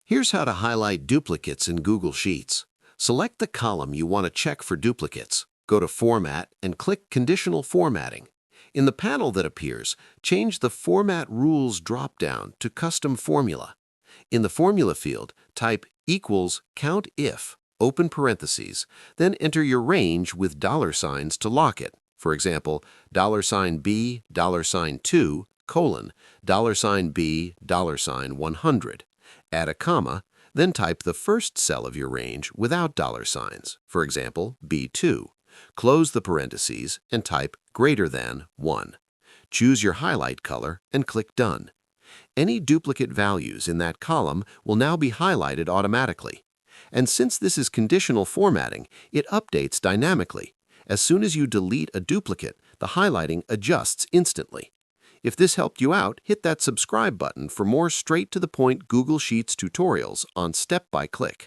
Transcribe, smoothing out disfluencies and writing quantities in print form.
Here's how to highlight duplicates in Google Sheets. Select the column you want to check for duplicates. Go to Format and click Conditional Formatting. In the panel that appears, change the Format Rules drop-down to Custom Formula. In the Formula field, type equals COUNTIF, open parentheses, then enter your range with $ to lock it. For example, $B, $2, $B, $100. Add a comma, then type the first cell of your range without $. For example, B2. Close the parentheses and type greater than 1. Choose your highlight color and click Done. Any duplicate values in that column will now be highlighted automatically. And since this is conditional formatting, it updates dynamically. As soon as you delete a duplicate, the highlighting adjusts instantly. If this helped you out, hit that subscribe button for more straight-to-the-point Google Sheets tutorials on step-by-click.